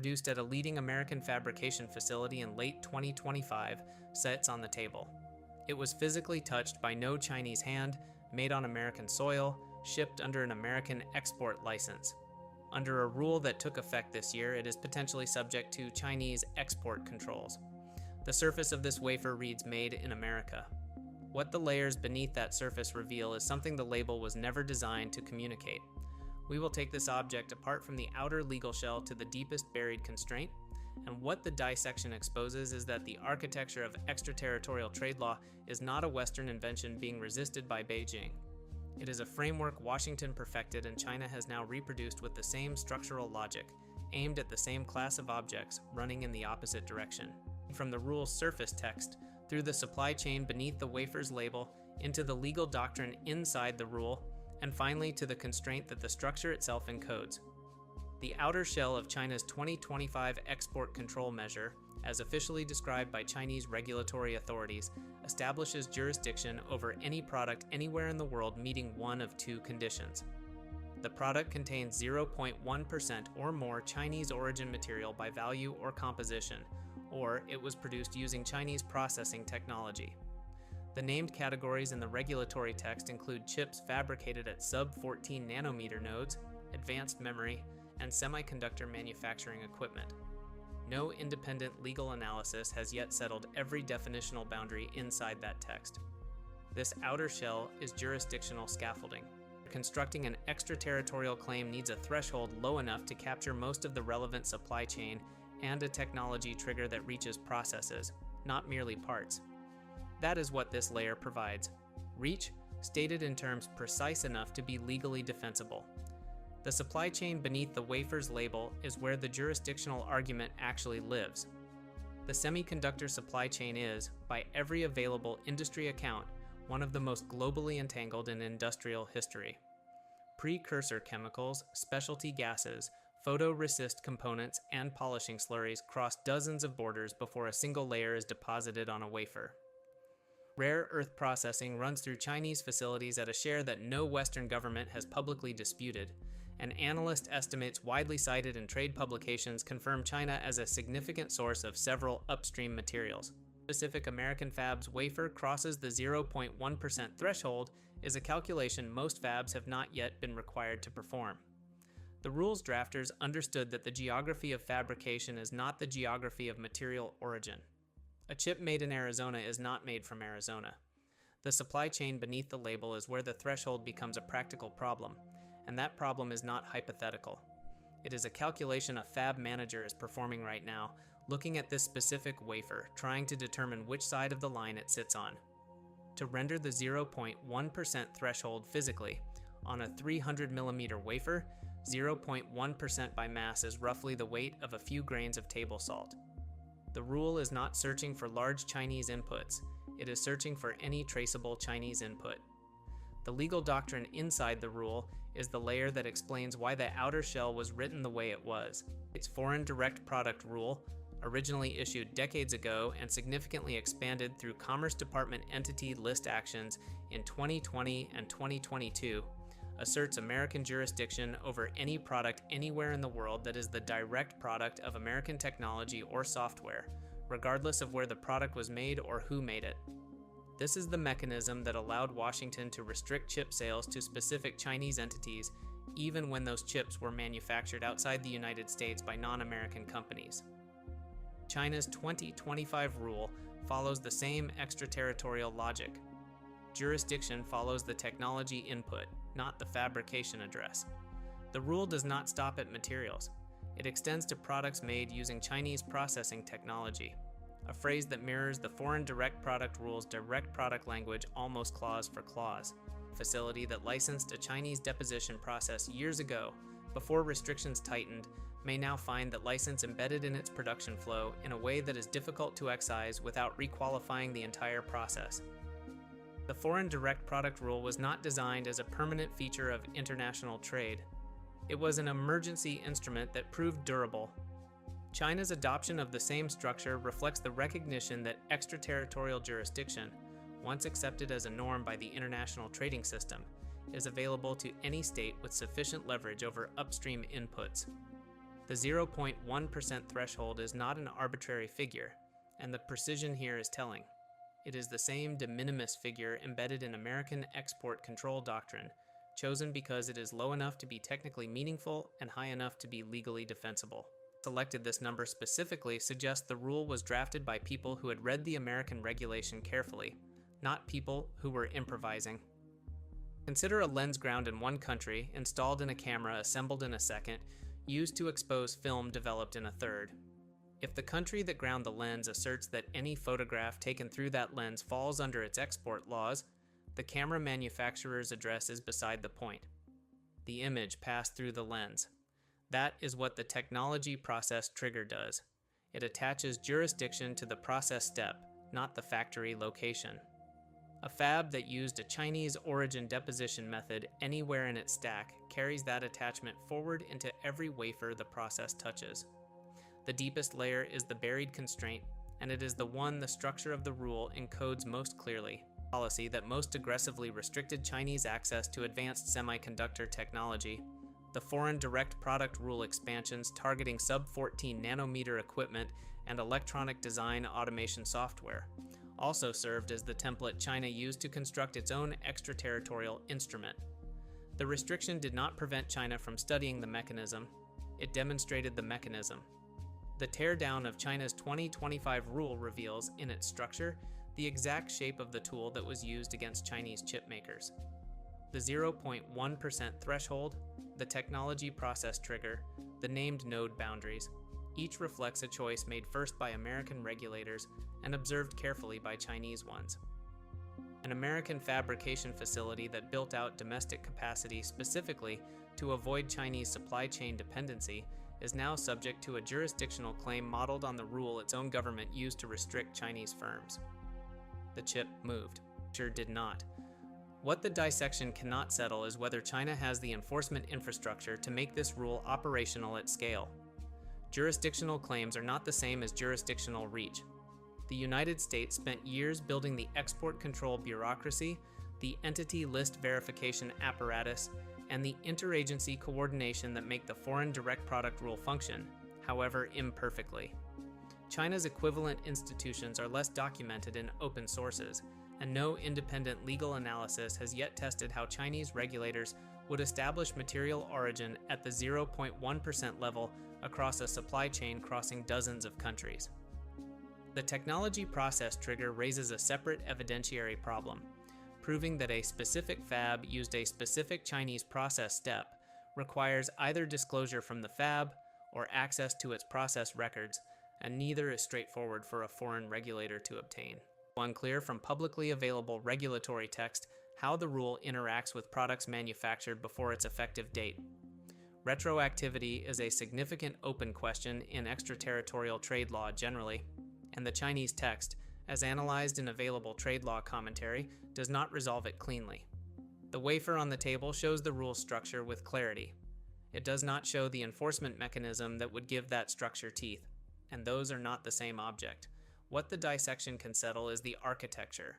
produced at a leading American fabrication facility in late 2025, sits on the table. It was physically touched by no Chinese hand, made on American soil, shipped under an American export license. Under a rule that took effect this year, it is potentially subject to Chinese export controls. The surface of this wafer reads "Made in America." What the layers beneath that surface reveal is something the label was never designed to communicate. We will take this object apart from the outer legal shell to the deepest buried constraint, and what the dissection exposes is that the architecture of extraterritorial trade law is not a Western invention being resisted by Beijing. It is a framework Washington perfected and China has now reproduced with the same structural logic, aimed at the same class of objects, running in the opposite direction. From the rule's surface text, through the supply chain beneath the wafer's label, into the legal doctrine inside the rule, and finally to the constraint that the structure itself encodes. The outer shell of China's 2025 export control measure, as officially described by Chinese regulatory authorities, establishes jurisdiction over any product anywhere in the world meeting one of two conditions. The product contains 0.1% or more Chinese origin material by value or composition, or it was produced using Chinese processing technology. The named categories in the regulatory text include chips fabricated at sub-14 nanometer nodes, advanced memory, and semiconductor manufacturing equipment. No independent legal analysis has yet settled every definitional boundary inside that text. This outer shell is jurisdictional scaffolding. Constructing an extraterritorial claim needs a threshold low enough to capture most of the relevant supply chain and a technology trigger that reaches processes, not merely parts. That is what this layer provides. Reach, stated in terms precise enough to be legally defensible. The supply chain beneath the wafer's label is where the jurisdictional argument actually lives. The semiconductor supply chain is, by every available industry account, one of the most globally entangled in industrial history. Precursor chemicals, specialty gases, photoresist components, and polishing slurries cross dozens of borders before a single layer is deposited on a wafer. Rare earth processing runs through Chinese facilities at a share that no Western government has publicly disputed, and analyst estimates widely cited in trade publications confirm China as a significant source of several upstream materials. Specific American fabs wafer crosses the 0.1% threshold is a calculation most fabs have not yet been required to perform. The rules drafters understood that the geography of fabrication is not the geography of material origin. A chip made in Arizona is not made from Arizona. The supply chain beneath the label is where the threshold becomes a practical problem, and that problem is not hypothetical. It is a calculation a fab manager is performing right now, looking at this specific wafer, trying to determine which side of the line it sits on. To render the 0.1% threshold physically, on a 300mm wafer, 0.1% by mass is roughly the weight of a few grains of table salt. The rule is not searching for large Chinese inputs, it is searching for any traceable Chinese input. The legal doctrine inside the rule is the layer that explains why the outer shell was written the way it was. Its Foreign Direct Product Rule, originally issued decades ago and significantly expanded through Commerce Department entity list actions in 2020 and 2022, asserts American jurisdiction over any product anywhere in the world that is the direct product of American technology or software, regardless of where the product was made or who made it. This is the mechanism that allowed Washington to restrict chip sales to specific Chinese entities, even when those chips were manufactured outside the United States by non-American companies. China's 2025 rule follows the same extraterritorial logic. Jurisdiction follows the technology input, not the fabrication address. The rule does not stop at materials. It extends to products made using Chinese processing technology, a phrase that mirrors the Foreign Direct Product Rule's direct product language almost clause for clause. A facility that licensed a Chinese deposition process years ago, before restrictions tightened, may now find that license embedded in its production flow in a way that is difficult to excise without requalifying the entire process. The Foreign Direct Product Rule was not designed as a permanent feature of international trade. It was an emergency instrument that proved durable. China's adoption of the same structure reflects the recognition that extraterritorial jurisdiction, once accepted as a norm by the international trading system, is available to any state with sufficient leverage over upstream inputs. The 0.1% threshold is not an arbitrary figure, and the precision here is telling. It is the same de minimis figure embedded in American export control doctrine, chosen because it is low enough to be technically meaningful and high enough to be legally defensible. Selected this number specifically suggests the rule was drafted by people who had read the American regulation carefully, not people who were improvising. Consider a lens ground in one country, installed in a camera assembled in a second, used to expose film developed in a third. If the country that ground the lens asserts that any photograph taken through that lens falls under its export laws, the camera manufacturer's address is beside the point. The image passed through the lens. That is what the technology process trigger does. It attaches jurisdiction to the process step, not the factory location. A fab that used a Chinese origin deposition method anywhere in its stack carries that attachment forward into every wafer the process touches. The deepest layer is the buried constraint, and it is the one the structure of the rule encodes most clearly. Policy that most aggressively restricted Chinese access to advanced semiconductor technology. The foreign direct product rule expansions targeting sub-14 nanometer equipment and electronic design automation software also served as the template China used to construct its own extraterritorial instrument. The restriction did not prevent China from studying the mechanism, it demonstrated the mechanism. The teardown of China's 2025 rule reveals, in its structure, the exact shape of the tool that was used against Chinese chip makers. The 0.1% threshold, the technology process trigger, the named node boundaries, each reflects a choice made first by American regulators and observed carefully by Chinese ones. An American fabrication facility that built out domestic capacity specifically to avoid Chinese supply chain dependency is now subject to a jurisdictional claim modeled on the rule its own government used to restrict Chinese firms. The chip moved. Sure did not. What the dissection cannot settle is whether China has the enforcement infrastructure to make this rule operational at scale. Jurisdictional claims are not the same as jurisdictional reach. The United States spent years building the export control bureaucracy, the entity list verification apparatus, and the interagency coordination that make the foreign direct product rule function, however imperfectly. China's equivalent institutions are less documented in open sources, and no independent legal analysis has yet tested how Chinese regulators would establish material origin at the 0.1% level across a supply chain crossing dozens of countries. The technology process trigger raises a separate evidentiary problem, proving that a specific fab used a specific Chinese process step requires either disclosure from the fab or access to its process records, and neither is straightforward for a foreign regulator to obtain. Unclear from publicly available regulatory text how the rule interacts with products manufactured before its effective date. Retroactivity is a significant open question in extraterritorial trade law generally, and the Chinese text, as analyzed in available trade law commentary, does not resolve it cleanly. The wafer on the table shows the rule structure with clarity. It does not show the enforcement mechanism that would give that structure teeth, and those are not the same object. What the dissection can settle is the architecture.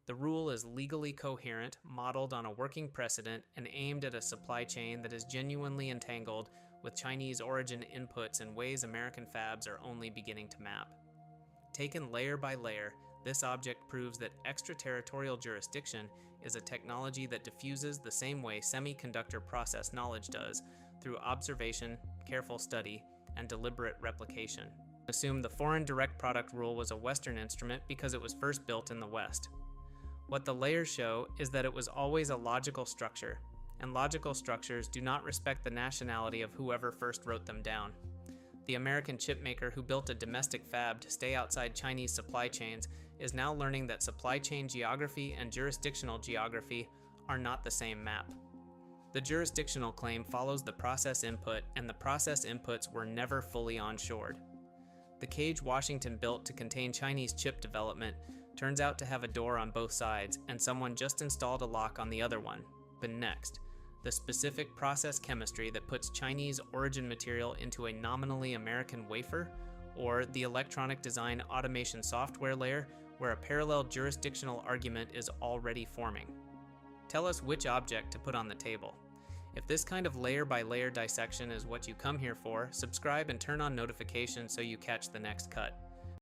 The rule is legally coherent, modeled on a working precedent, and aimed at a supply chain that is genuinely entangled with Chinese origin inputs in ways American fabs are only beginning to map. Taken layer by layer, this object proves that extraterritorial jurisdiction is a technology that diffuses the same way semiconductor process knowledge does, through observation, careful study, and deliberate replication. Assume the foreign direct product rule was a Western instrument because it was first built in the West. What the layers show is that it was always a logical structure, and logical structures do not respect the nationality of whoever first wrote them down. The American chipmaker who built a domestic fab to stay outside Chinese supply chains is now learning that supply chain geography and jurisdictional geography are not the same map. The jurisdictional claim follows the process input, and the process inputs were never fully onshored. The cage Washington built to contain Chinese chip development turns out to have a door on both sides, and someone just installed a lock on the other one. But next, the specific process chemistry that puts Chinese origin material into a nominally American wafer, or the electronic design automation software layer where a parallel jurisdictional argument is already forming. Tell us which object to put on the table. If this kind of layer by layer dissection is what you come here for, subscribe and turn on notifications so you catch the next cut.